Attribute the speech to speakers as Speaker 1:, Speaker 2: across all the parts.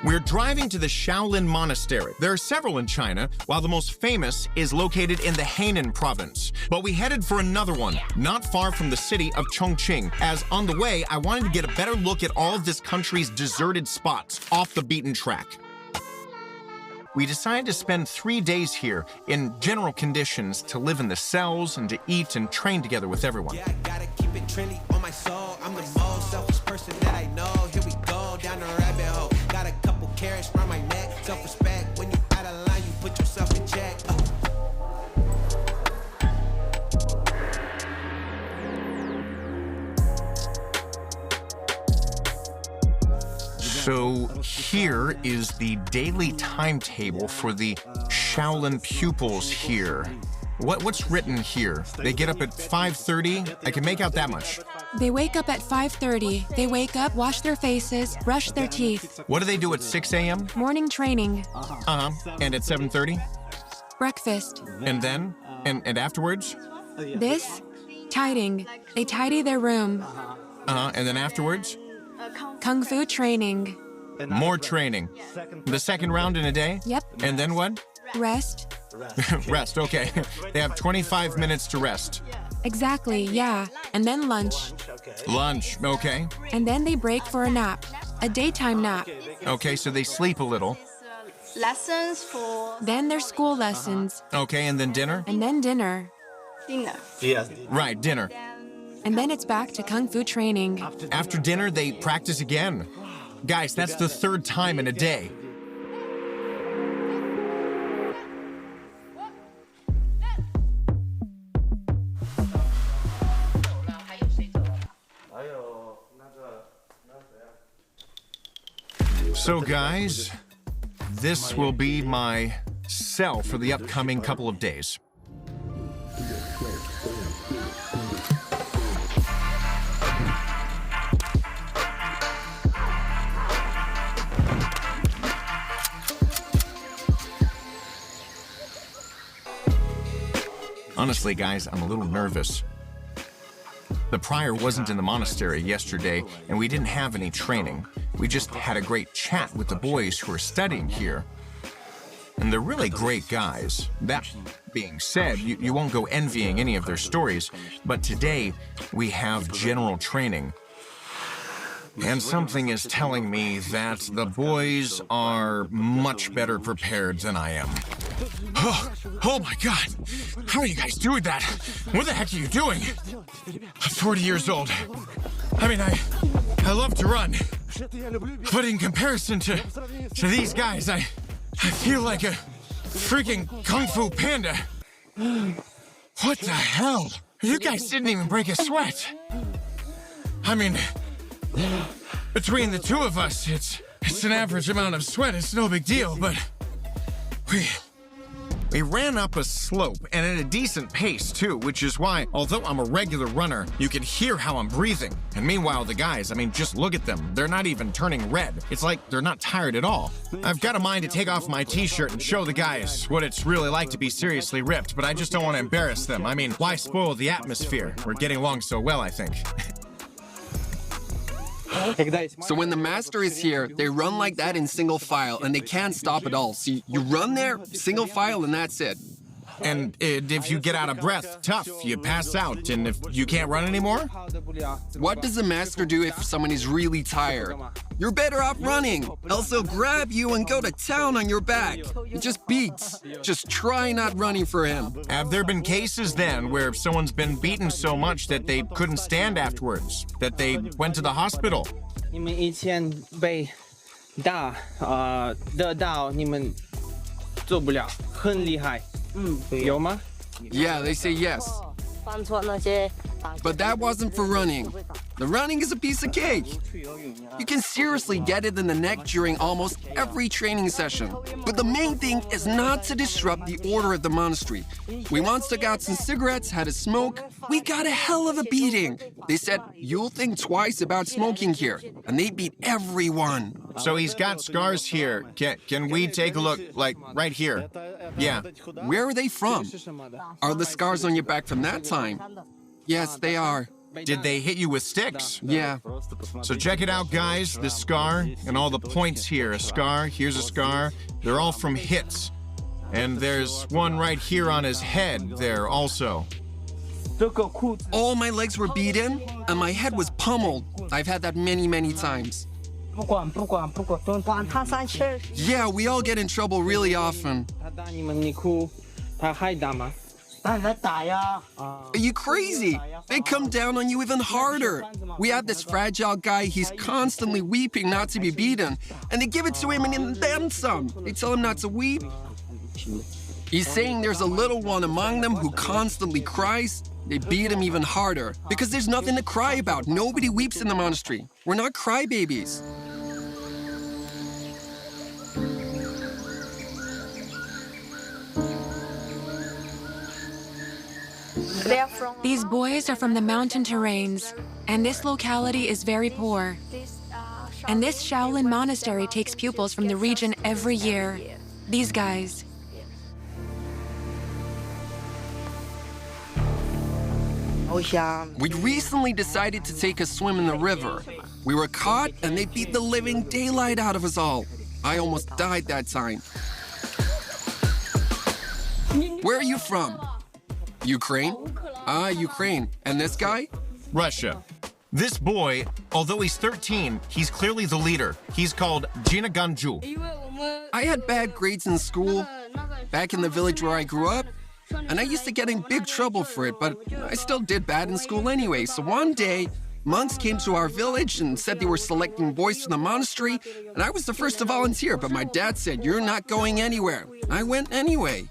Speaker 1: We're driving to the Shaolin Monastery. There are several in China, while the most famous is located in the Hainan province. But we headed for another one, not far from the city of Chongqing, as on the way, I wanted to get a better look at all of this country's deserted spots off the beaten track. We decided to spend 3 days here in general conditions to live in the cells and to eat and train together with everyone.
Speaker 2: Yeah, I gotta keep it trendy on my soul. I'm the most selfish person that I know. Here we go down the rabbit hole. Got a couple carrots around my neck. Self-respect. When you out of line, you put yourself in check.
Speaker 1: So here is the daily timetable for the Shaolin pupils here. What's written here? They get up at 5:30? I can make out that much.
Speaker 3: They wake up at 5:30. They wake up, wash their faces, brush their teeth.
Speaker 1: What do they do at 6 a.m.?
Speaker 3: Morning training.
Speaker 1: And at 7:30?
Speaker 3: Breakfast.
Speaker 1: And then? And afterwards?
Speaker 3: This? Tidying. They tidy their room.
Speaker 1: And then afterwards?
Speaker 3: Kung Fu training.
Speaker 1: More training. The second round in a day?
Speaker 3: Yep.
Speaker 1: And then what?
Speaker 3: Rest.
Speaker 1: Rest, okay. They have 25 minutes to rest.
Speaker 3: Exactly, yeah. And then lunch.
Speaker 1: Lunch, okay.
Speaker 3: And then they break for a nap. A daytime nap.
Speaker 1: Okay, so they sleep a little.
Speaker 4: Lessons for
Speaker 3: Then their school lessons.
Speaker 1: Okay, and then dinner?
Speaker 3: And then dinner.
Speaker 4: dinner.
Speaker 1: Right, dinner.
Speaker 3: And then it's back to Kung Fu training.
Speaker 1: After dinner, they practice again. Guys, that's the third time in a day. So guys, this will be my cell for the upcoming couple of days. Honestly, guys, I'm a little nervous. The prior wasn't in the monastery yesterday, and we didn't have any training. We just had a great chat with the boys who are studying here. And they're really great guys. That being said, you won't go envying any of their stories, but today we have general training. And something is telling me that the boys are much better prepared than I am. Oh my God! How are you guys doing that? What the heck are you doing? I'm 40 years old. I mean, I love to run. But in comparison to these guys, I feel like a freaking Kung Fu panda. What the hell? You guys didn't even break a sweat. I mean, between the two of us, it's an average amount of sweat. It's no big deal, but we ran up a slope, and at a decent pace, too, which is why, although I'm a regular runner, you can hear how I'm breathing. And meanwhile, the guys, I mean, just look at them. They're not even turning red. It's like they're not tired at all. I've got a mind to take off my t-shirt and show the guys what it's really like to be seriously ripped, but I just don't want to embarrass them. I mean, why spoil the atmosphere? We're getting along so well, I think.
Speaker 5: So when the master is here, they run like that in single file, and they can't stop at all. So you run there, single file, and that's it.
Speaker 1: And if you get out of breath, tough, you pass out. And if you can't run anymore?
Speaker 5: What does the master do if someone is really tired? You're better off running, else he'll grab you and go to town on your back. It just beats. Just try not running for him.
Speaker 1: Have there been cases then where someone's been beaten so much that they couldn't stand afterwards? That they went to the hospital?
Speaker 6: 你们以前被打得到你们做不了，很厉害。有吗？
Speaker 5: Yeah, they say yes. But that wasn't for running. The running is a piece of cake. You can seriously get it in the neck during almost every training session. But the main thing is not to disrupt the order at the monastery. We once took out some cigarettes, had a smoke. We got a hell of a beating. They said, you'll think twice about smoking here. And they beat everyone.
Speaker 1: So he's got scars here. Can we take a look, like, right here? Yeah.
Speaker 5: Where are they from? Are the scars on your back from that time? Yes, they are.
Speaker 1: Did they hit you with sticks?
Speaker 5: Yeah.
Speaker 1: So check it out, guys. This scar and all the points here. A scar, here's a scar. They're all from hits. And there's one right here on his head there also.
Speaker 5: All my legs were beaten, and my head was pummeled. I've had that many, many times. Yeah, we all get in trouble really often. Are you crazy? They come down on you even harder. We have this fragile guy, he's constantly weeping not to be beaten, and they give it to him and then some. They tell him not to weep. He's saying there's a little one among them who constantly cries. They beat him even harder because there's nothing to cry about. Nobody weeps in the monastery. We're not crybabies.
Speaker 3: These boys are from the mountain terrains, and this locality is very poor. And this Shaolin monastery takes pupils from the region every year. These guys.
Speaker 5: We recently decided to take a swim in the river. We were caught and they beat the living daylight out of us all. I almost died that time. Where are you from? Ukraine? Ah, Ukraine. And this guy?
Speaker 1: Russia. This boy, although he's 13, he's clearly the leader. He's called Jina Ganju.
Speaker 5: I had bad grades in school, back in the village where I grew up, and I used to get in big trouble for it, but I still did bad in school anyway. So one day, monks came to our village and said they were selecting boys for the monastery, and I was the first to volunteer, but my dad said, "You're not going anywhere." I went anyway.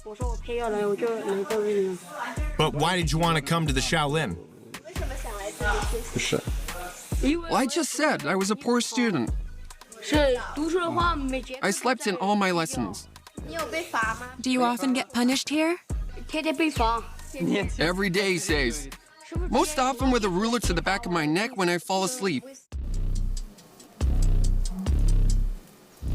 Speaker 1: But why did you want to come to the Shaolin?
Speaker 5: Well, I just said I was a poor student. I slept in all my lessons.
Speaker 3: Do you often get punished here?
Speaker 5: Every day, he says. Most often with a ruler to the back of my neck when I fall asleep.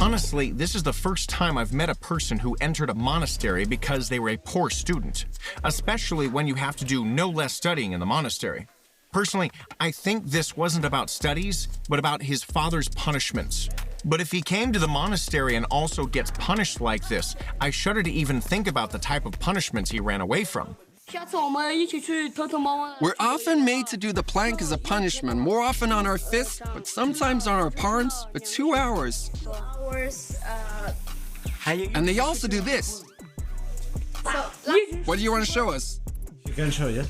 Speaker 1: Honestly, this is the first time I've met a person who entered a monastery because they were a poor student, especially when you have to do no less studying in the monastery. Personally, I think this wasn't about studies, but about his father's punishments. But if he came to the monastery and also gets punished like this, I shudder to even think about the type of punishments he ran away from.
Speaker 5: We're often made to do the plank as a punishment, more often on our fists, but sometimes on our palms, for 2 hours. And they also do this. What do you want to show us?
Speaker 7: You can show, yeah?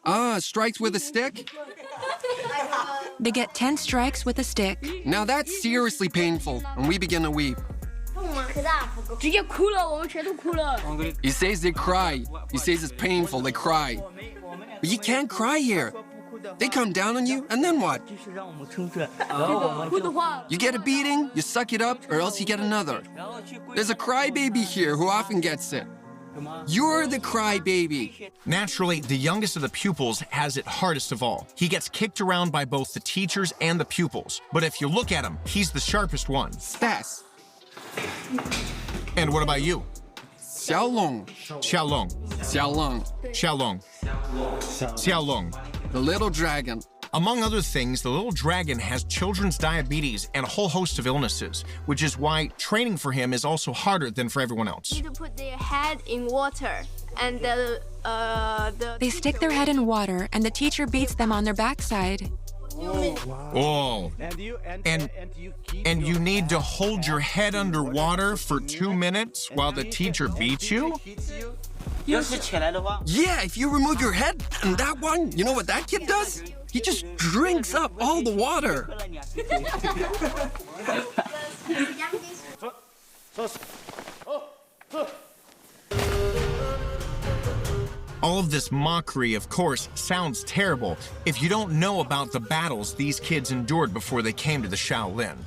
Speaker 5: Ah, strikes with a stick?
Speaker 3: They get 10 strikes with a stick.
Speaker 5: Now that's seriously painful, and we begin to weep. He says they cry. He says it's painful, they cry. But you can't cry here. They come down on you, and then what? You get a beating, you suck it up, or else you get another. There's a crybaby here who often gets it. You're the crybaby.
Speaker 1: Naturally, the youngest of the pupils has it hardest of all. He gets kicked around by both the teachers and the pupils. But if you look at him, he's the sharpest one.
Speaker 5: Stas.
Speaker 1: And what about you?
Speaker 5: Xiaolong.
Speaker 1: Xiaolong.
Speaker 5: Xiaolong.
Speaker 1: Xiaolong. Xiaolong.
Speaker 5: The little dragon.
Speaker 1: Among other things, the little dragon has children's diabetes and a whole host of illnesses, which is why training for him is also harder than for everyone else.
Speaker 4: Need to put their head in water, and
Speaker 3: They stick their head in water, and the teacher beats them on their backside.
Speaker 1: Oh. And you need to hold your head underwater for 2 minutes while the teacher beats you?
Speaker 5: Yeah, if you remove your head and that one, you know what that kid does? He just drinks up all the water.
Speaker 1: All of this mockery, of course, sounds terrible if you don't know about the battles these kids endured before they came to the Shaolin.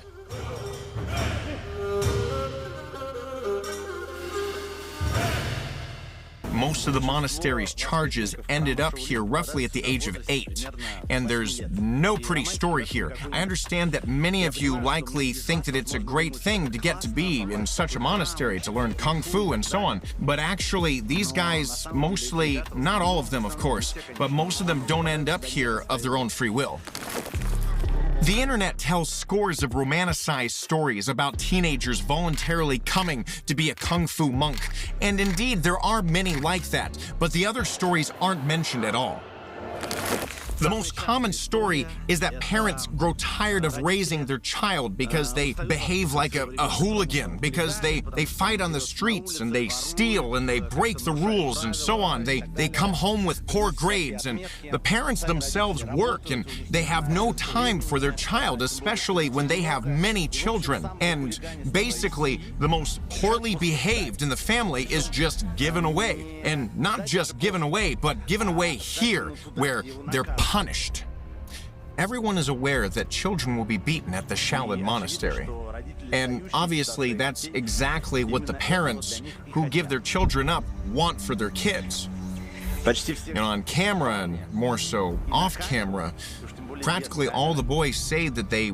Speaker 1: Most of the monastery's charges ended up here roughly at the age of 8. And there's no pretty story here. I understand that many of you likely think that it's a great thing to get to be in such a monastery, to learn kung fu and so on. But actually, these guys mostly, not all of them of course, but most of them don't end up here of their own free will. The internet tells scores of romanticized stories about teenagers voluntarily coming to be a kung fu monk. And indeed, there are many like that, but the other stories aren't mentioned at all. The most common story is that parents grow tired of raising their child because they behave like a hooligan, because they fight on the streets and they steal and they break the rules and so on. They come home with poor grades, and the parents themselves work and they have no time for their child, especially when they have many children. And basically, the most poorly behaved in the family is just given away. And not just given away, but given away here, where they're punished. Everyone is aware that children will be beaten at the Shaolin Monastery. And obviously, that's exactly what the parents who give their children up want for their kids. You know, on camera and more so off camera, practically all the boys say that they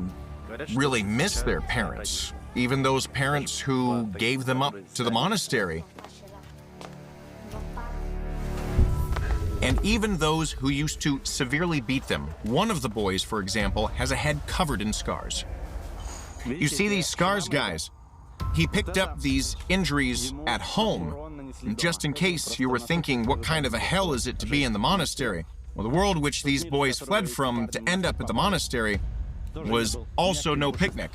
Speaker 1: really miss their parents, even those parents who gave them up to the monastery. And even those who used to severely beat them. One of the boys, for example, has a head covered in scars. You see these scars, guys? He picked up these injuries at home, just in case you were thinking, what kind of a hell is it to be in the monastery? Well, the world which these boys fled from to end up at the monastery was also no picnic.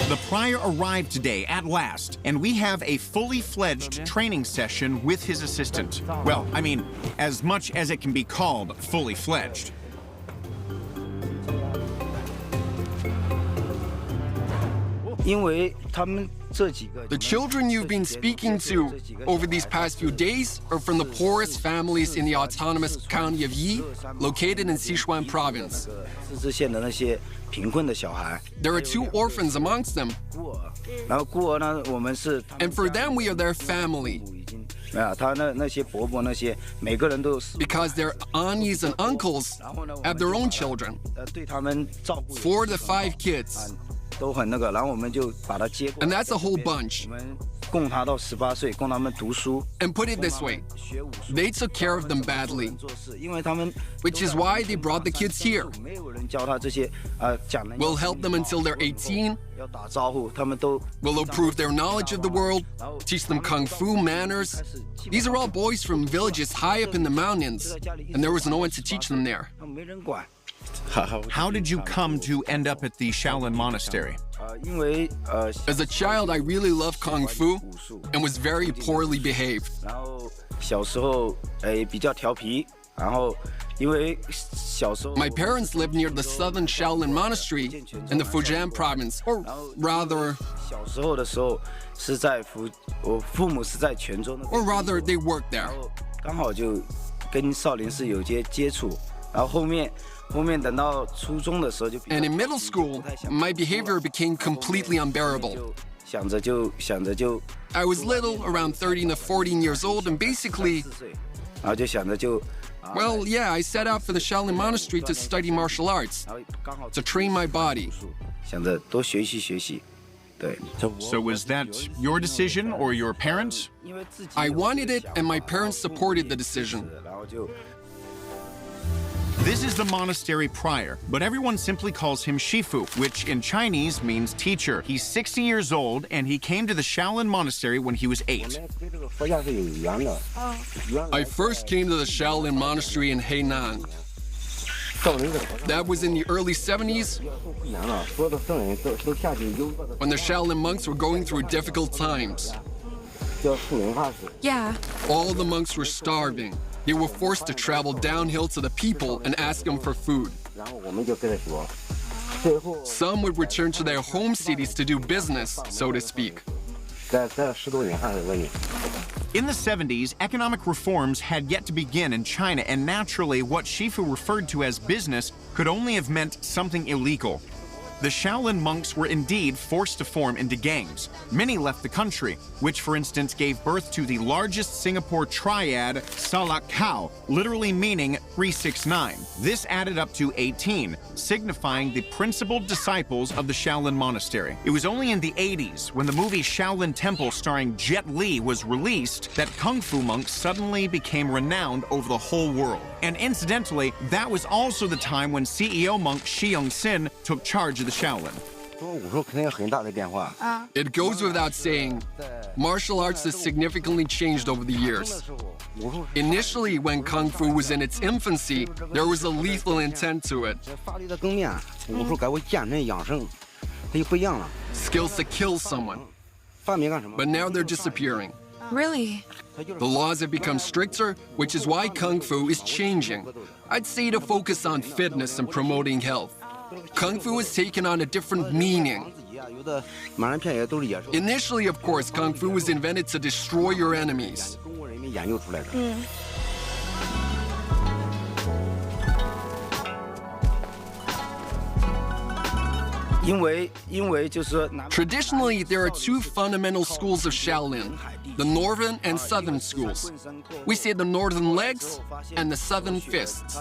Speaker 1: The prior arrived today at last, and we have a fully fledged training session with his assistant. Well, I mean, as much as it can be called fully fledged.
Speaker 5: The children you've been speaking to over these past few days are from the poorest families in the autonomous county of Yi, located in Sichuan province. There are 2 orphans amongst them, and for them we are their family. Because their aunties and uncles have their own children, 4 to 5 kids. And that's a whole bunch. And put it this way, they took care of them badly, which is why they brought the kids here. We'll help them until they're 18. We'll improve their knowledge of the world, teach them kung fu manners. These are all boys from villages high up in the mountains, and there was no one to teach them there.
Speaker 1: How did you come to end up at the Shaolin Monastery?
Speaker 5: As a child, I really loved kung fu and was very poorly behaved. My parents lived near the southern Shaolin Monastery in the Fujian province, or rather, they worked there. And in middle school, my behavior became completely unbearable. I was little, around 13 to 14 years old, and basically, well, yeah, I set out for the Shaolin Monastery to study martial arts, to train my body.
Speaker 1: So was that your decision or your parents'?
Speaker 5: I wanted it, and my parents supported the decision.
Speaker 1: This is the monastery prior, but everyone simply calls him Shifu, which in Chinese means teacher. He's 60 years old, and he came to the Shaolin Monastery when he was 8.
Speaker 5: I first came to the Shaolin Monastery in Hainan. That was in the early 70s, when the Shaolin monks were going through difficult times.
Speaker 3: Yeah.
Speaker 5: All the monks were starving. They were forced to travel downhill to the people and ask them for food. Some would return to their home cities to do business, so to speak.
Speaker 1: In the 70s, economic reforms had yet to begin in China, and naturally, what Shifu referred to as business could only have meant something illegal. The Shaolin monks were indeed forced to form into gangs. Many left the country, which for instance gave birth to the largest Singapore triad, Salak Kau, literally meaning 369. This added up to 18, signifying the principal disciples of the Shaolin Monastery. It was only in the 80s, when the movie Shaolin Temple starring Jet Li was released, that Kung Fu monks suddenly became renowned over the whole world. And incidentally, that was also the time when CEO monk Shi Young-sin took charge of the Shaolin.
Speaker 5: It goes without saying, martial arts has significantly changed over the years. Initially, when Kung Fu was in its infancy, there was a lethal intent to it. Skills to kill someone. But now they're disappearing.
Speaker 3: Really?
Speaker 5: The laws have become stricter, which is why Kung Fu is changing. I'd say to focus on fitness and promoting health. Kung Fu has taken on a different meaning. Initially, of course, Kung Fu was invented to destroy your enemies. Traditionally, there are two fundamental schools of Shaolin, the northern and southern schools. We say the northern legs and the southern fists.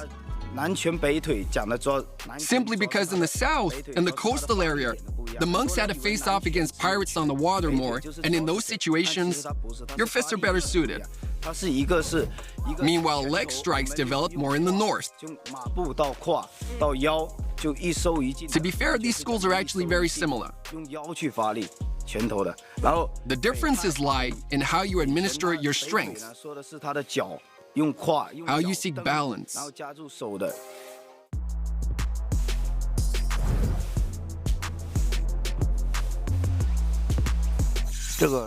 Speaker 5: Simply because in the south, in the coastal area, the monks had to face off against pirates on the water more, and in those situations, your fists are better suited. Meanwhile, leg strikes developed more in the north. To be fair, these schools are actually very similar. The differences lie in how you administer your strength, how you seek balance.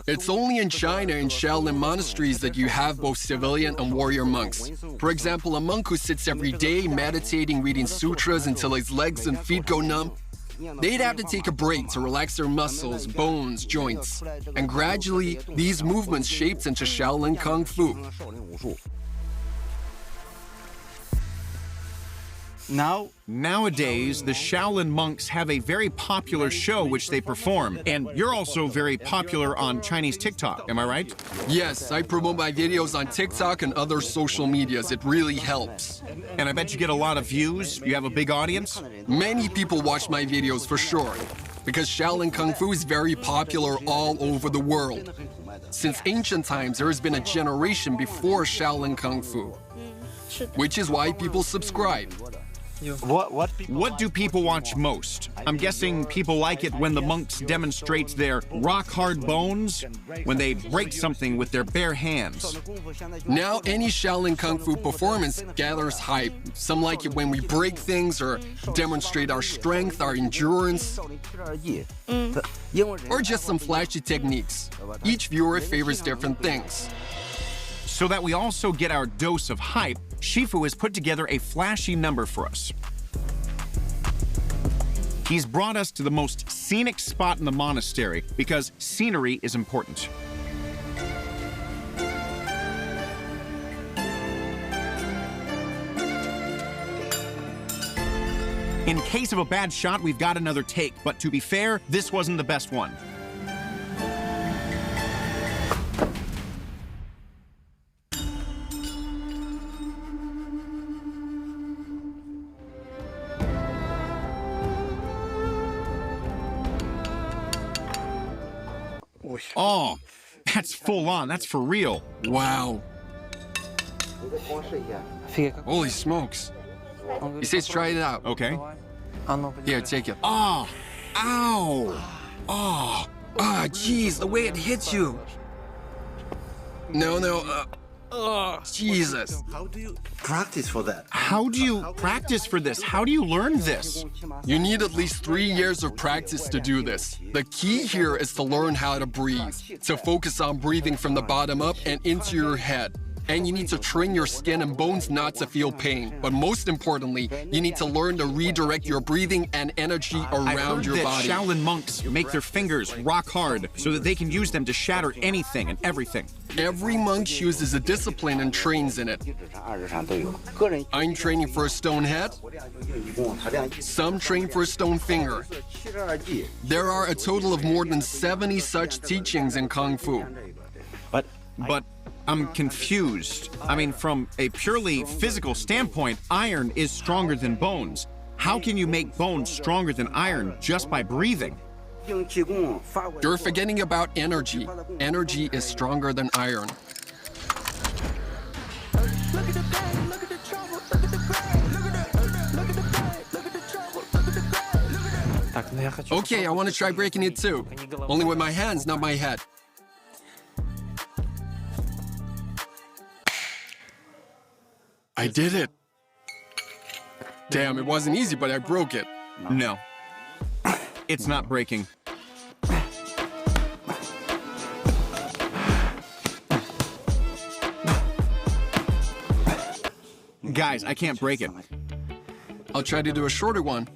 Speaker 5: It's only in China and Shaolin monasteries that you have both civilian and warrior monks. For example, a monk who sits every day meditating, reading sutras until his legs and feet go numb, they'd have to take a break to relax their muscles, bones, joints. And gradually, these movements shaped into Shaolin Kung Fu.
Speaker 1: Nowadays, the Shaolin monks have a very popular show which they perform, and you're also very popular on Chinese TikTok, am I right?
Speaker 5: Yes, I promote my videos on TikTok and other social medias. It really helps.
Speaker 1: And I bet you get a lot of views. You have a big audience?
Speaker 5: Many people watch my videos for sure, because Shaolin Kung Fu is very popular all over the world. Since ancient times, there has been a generation before Shaolin Kung Fu, which is why people subscribe.
Speaker 1: What do people watch most? I'm guessing people like it when the monks demonstrate their rock-hard bones, when they break something with their bare hands.
Speaker 5: Now, any Shaolin Kung Fu performance gathers hype. Some like it when we break things or demonstrate our strength, our endurance, or just some flashy techniques. Each viewer favors different things.
Speaker 1: So that we also get our dose of hype, Shifu has put together a flashy number for us. He's brought us to the most scenic spot in the monastery because scenery is important. In case of a bad shot, we've got another take, but to be fair, this wasn't the best one. Oh, that's full on. That's for real.
Speaker 5: Wow. Holy smokes. He says try it out.
Speaker 1: Okay.
Speaker 5: Here, take it.
Speaker 1: Oh, ow. Oh,
Speaker 5: Ah, jeez, the way it hits you. No, Jesus.
Speaker 7: How do you practice for that?
Speaker 1: how do you practice for this? How do you learn this?
Speaker 5: You need at least 3 years of practice to do this. The key here is to learn how to breathe, to focus on breathing from the bottom up and into your head. And you need to train your skin and bones not to feel pain. But most importantly, you need to learn to redirect your breathing and energy around your body.
Speaker 1: Shaolin monks make their fingers rock hard so that they can use them to shatter anything and everything.
Speaker 5: Every monk chooses a discipline and trains in it. I'm training for a stone head. Some train for a stone finger. There are a total of more than 70 such teachings in Kung Fu.
Speaker 1: But I'm confused. I mean, from a purely physical standpoint, iron is stronger than bones. How can you make bones stronger than iron just by breathing?
Speaker 5: You're forgetting about energy. Energy is stronger than iron. Okay, I want to try breaking it too. Only with my hands, not my head. I did it. Damn, it wasn't easy, but I broke it.
Speaker 1: No. It's not breaking. Guys, I can't break it.
Speaker 5: I'll try to do a shorter one.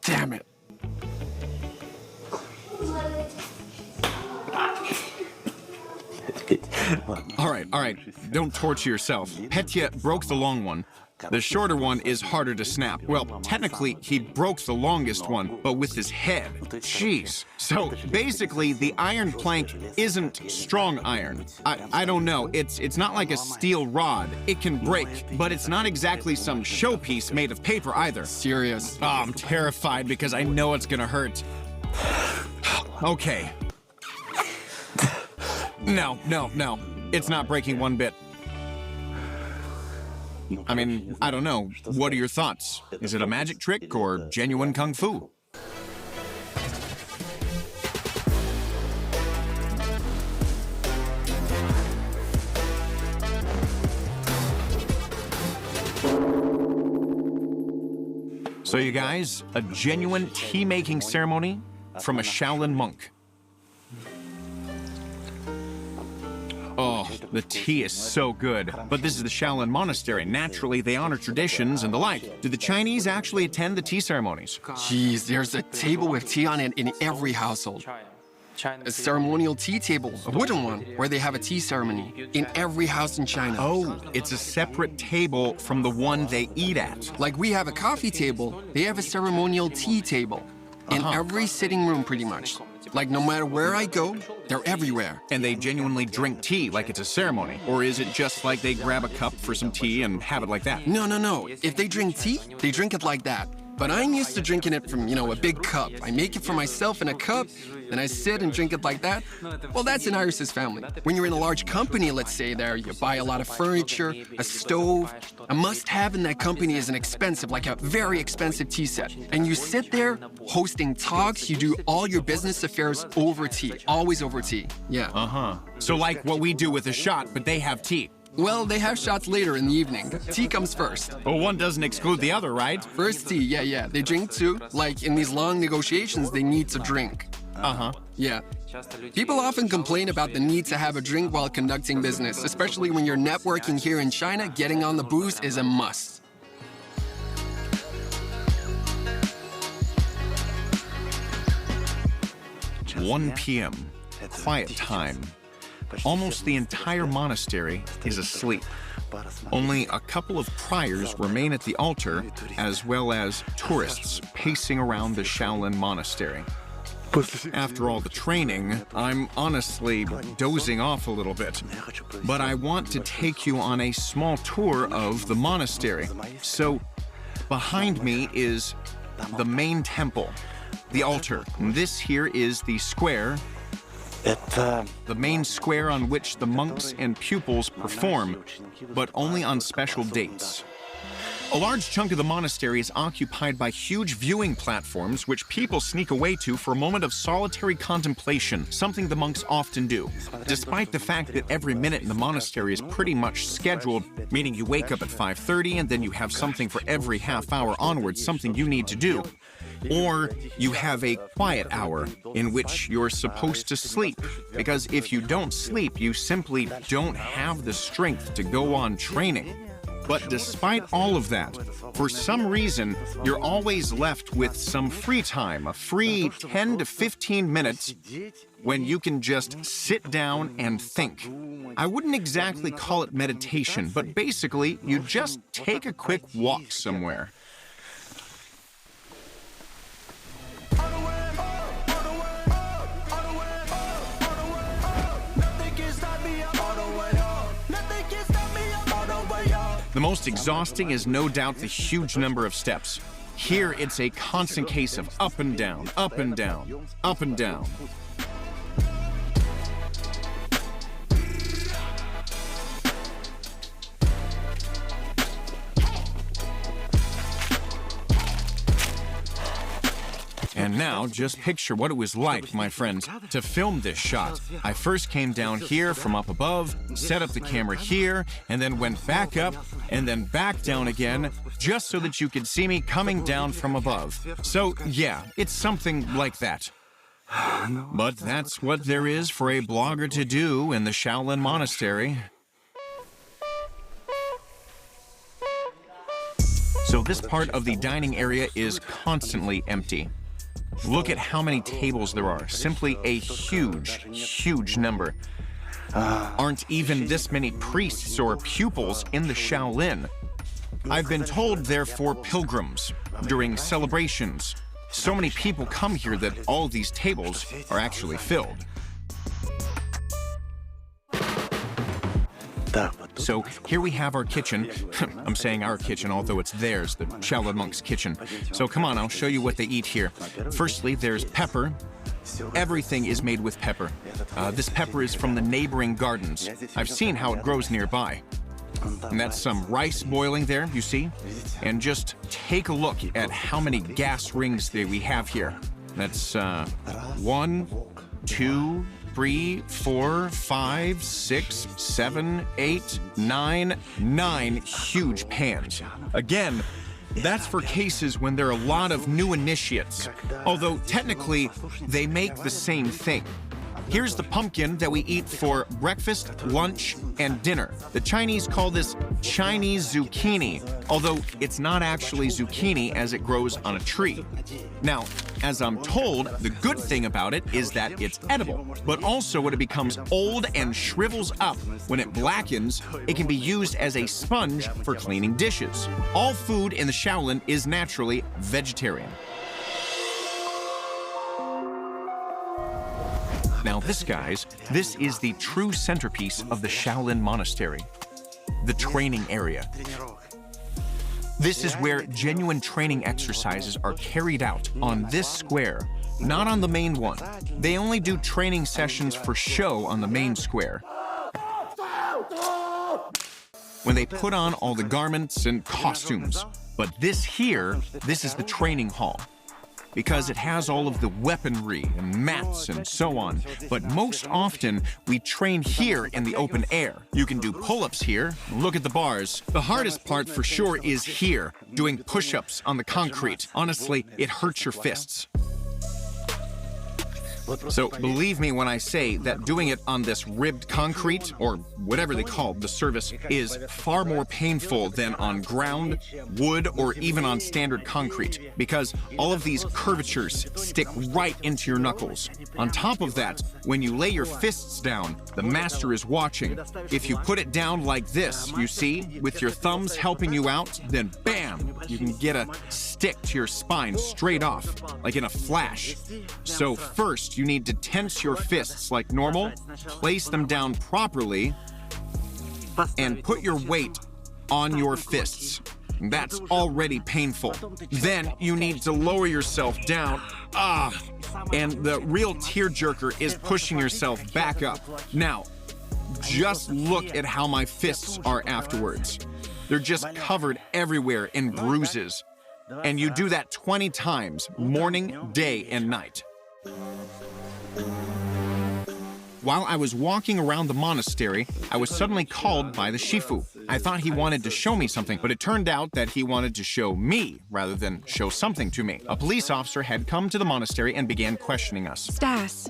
Speaker 5: Damn it.
Speaker 1: All right. Don't torture yourself. Petya broke the long one. The shorter one is harder to snap. Well, technically, he broke the longest one, but with his head. Jeez. So basically, the iron plank isn't strong iron. I don't know. It's not like a steel rod. It can break, but it's not exactly some showpiece made of paper either.
Speaker 5: Serious.
Speaker 1: Oh, I'm terrified because I know it's gonna hurt. Okay. No. It's not breaking one bit. I mean, I don't know. What are your thoughts? Is it a magic trick or genuine kung fu? So you guys, a genuine tea-making ceremony from a Shaolin monk. Oh, the tea is so good. But this is the Shaolin Monastery. Naturally, they honor traditions and the like. Do the Chinese actually attend the tea ceremonies?
Speaker 5: Jeez, there's a table with tea on it in every household. A ceremonial tea table, a wooden one, where they have a tea ceremony in every house in China.
Speaker 1: Oh, it's a separate table from the one they eat at.
Speaker 5: Like we have a coffee table, they have a ceremonial tea table in every sitting room pretty much. Like no matter where I go, they're everywhere.
Speaker 1: And they genuinely drink tea like it's a ceremony? Or is it just like they grab a cup for some tea and have it like that?
Speaker 5: No. If they drink tea, they drink it like that. But I'm used to drinking it from, a big cup. I make it for myself in a cup, then I sit and drink it like that. Well, that's in Iris's family. When you're in a large company, let's say there, you buy a lot of furniture, a stove. A must-have in that company is an expensive, like a very expensive tea set. And you sit there hosting talks, you do all your business affairs over tea, always over tea. Yeah.
Speaker 1: So like what we do with a shot, but they have tea.
Speaker 5: Well, they have shots later in the evening. Tea comes first.
Speaker 1: Well, one doesn't exclude the other, right?
Speaker 5: First tea, yeah. They drink too. Like, in these long negotiations, they need to drink. Yeah. People often complain about the need to have a drink while conducting business, especially when you're networking here in China. Getting on the booze is a must.
Speaker 1: "1 p.m., quiet time. Almost the entire monastery is asleep. Only a couple of priors remain at the altar, as well as tourists pacing around the Shaolin Monastery. After all the training, I'm honestly dozing off a little bit. But I want to take you on a small tour of the monastery. So, behind me is the main temple, the altar. This here is the square, the main square on which the monks and pupils perform, but only on special dates. A large chunk of the monastery is occupied by huge viewing platforms which people sneak away to for a moment of solitary contemplation, something the monks often do. Despite the fact that every minute in the monastery is pretty much scheduled, meaning you wake up at 5:30 and then you have something for every half hour onwards, something you need to do. Or you have a quiet hour in which you're supposed to sleep, because if you don't sleep, you simply don't have the strength to go on training. But despite all of that, for some reason, you're always left with some free time, a free 10 to 15 minutes when you can just sit down and think. I wouldn't exactly call it meditation, but basically, you just take a quick walk somewhere. The most exhausting is no doubt the huge number of steps. Here, it's a constant case of up and down, up and down, up and down. And now, just picture what it was like, my friends, to film this shot. I first came down here from up above, set up the camera here, and then went back up, and then back down again, just so that you could see me coming down from above. So, yeah, it's something like that. But that's what there is for a blogger to do in the Shaolin Monastery. So this part of the dining area is constantly empty. Look at how many tables there are. Simply a huge, huge number. Aren't even this many priests or pupils in the Shaolin. I've been told they're for pilgrims during celebrations. So many people come here that all these tables are actually filled. So here we have our kitchen. I'm saying our kitchen, although it's theirs, the Shaolin monks' kitchen. So come on, I'll show you what they eat here. Firstly, there's pepper. Everything is made with pepper. This pepper is from the neighboring gardens. I've seen how it grows nearby. And that's some rice boiling there, you see? And just take a look at how many gas rings that we have here. That's 1, 2, 3, 4, 5, 6, 7, 8, 9 huge pans. Again, that's for cases when there are a lot of new initiates, although technically they make the same thing. Here's the pumpkin that we eat for breakfast, lunch, and dinner. The Chinese call this Chinese zucchini, although it's not actually zucchini as it grows on a tree. Now, as I'm told, the good thing about it is that it's edible, but also when it becomes old and shrivels up, when it blackens, it can be used as a sponge for cleaning dishes. All food in the Shaolin is naturally vegetarian. Now this, guys, this is the true centerpiece of the Shaolin Monastery, the training area. This is where genuine training exercises are carried out on this square, not on the main one. They only do training sessions for show on the main square, when they put on all the garments and costumes. But this here, this is the training hall, because it has all of the weaponry and mats and so on. But most often, we train here in the open air. You can do pull-ups here. Look at the bars. The hardest part for sure is here, doing push-ups on the concrete. Honestly, it hurts your fists. So believe me when I say that doing it on this ribbed concrete, or whatever they call the surface, is far more painful than on ground, wood, or even on standard concrete, because all of these curvatures stick right into your knuckles. On top of that, when you lay your fists down, the master is watching. If you put it down like this, you see, with your thumbs helping you out, then bam, you can get a stick to your spine straight off, like in a flash. So first, you need to tense your fists like normal, place them down properly, and put your weight on your fists. That's already painful. Then you need to lower yourself down. And the real tearjerker is pushing yourself back up. Now, just look at how my fists are afterwards. They're just covered everywhere in bruises. And you do that 20 times, morning, day, and night. While I was walking around the monastery, I was suddenly called by the Shifu. I thought he wanted to show me something, but it turned out that he wanted to show me rather than show something to me. A police officer had come to the monastery and began questioning us.
Speaker 3: Stas.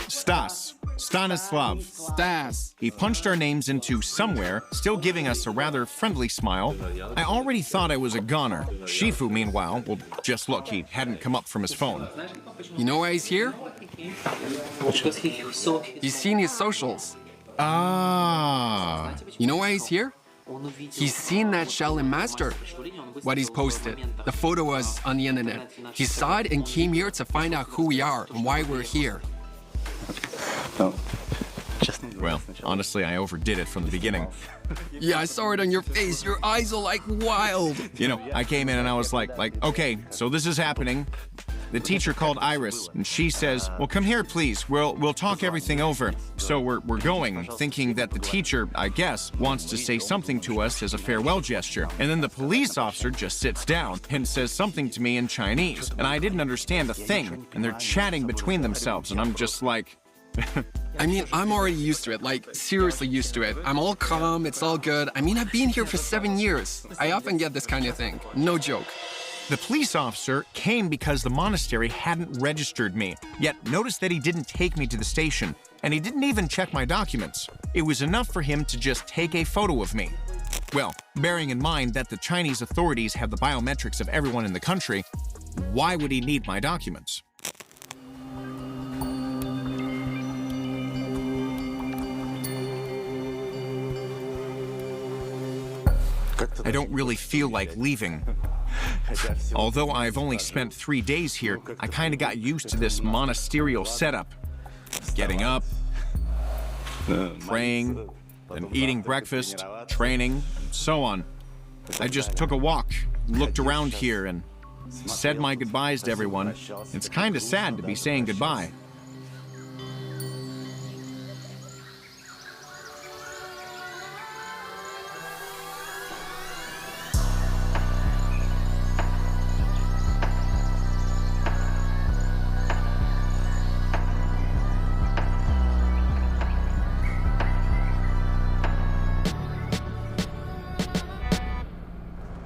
Speaker 1: Stas. Stanislav.
Speaker 5: Stas.
Speaker 1: He punched our names into somewhere, still giving us a rather friendly smile. I already thought I was a goner. Shifu, meanwhile, well, just look, he hadn't come up from his phone.
Speaker 5: You know why he's here? He's seen his socials.
Speaker 1: Ah.
Speaker 5: You know why he's here? He's seen that Shaolin Master. What he's posted. The photo was on the internet. He saw it and came here to find out who we are and why we're here.
Speaker 1: Well, honestly, I overdid it from the beginning.
Speaker 5: Yeah, I saw it on your face. Your eyes are like wild.
Speaker 1: You know, I came in and I was like, okay, so this is happening. The teacher called Iris, and she says, well, come here, please. We'll talk everything over. So we're going, thinking that the teacher, I guess, wants to say something to us as a farewell gesture. And then the police officer just sits down and says something to me in Chinese. And I didn't understand a thing. And they're chatting between themselves, and I'm just like...
Speaker 5: I mean, I'm already used to it, like, seriously used to it. I'm all calm, it's all good. I mean, I've been here for 7 years. I often get this kind of thing. No joke.
Speaker 1: The police officer came because the monastery hadn't registered me. Yet notice that he didn't take me to the station, and he didn't even check my documents. It was enough for him to just take a photo of me. Well, bearing in mind that the Chinese authorities have the biometrics of everyone in the country, why would he need my documents? I don't really feel like leaving. Although I've only spent 3 days here, I kind of got used to this monasterial setup. Getting up, praying, and eating breakfast, training, and so on. I just took a walk, looked around here, and said my goodbyes to everyone. It's kind of sad to be saying goodbye.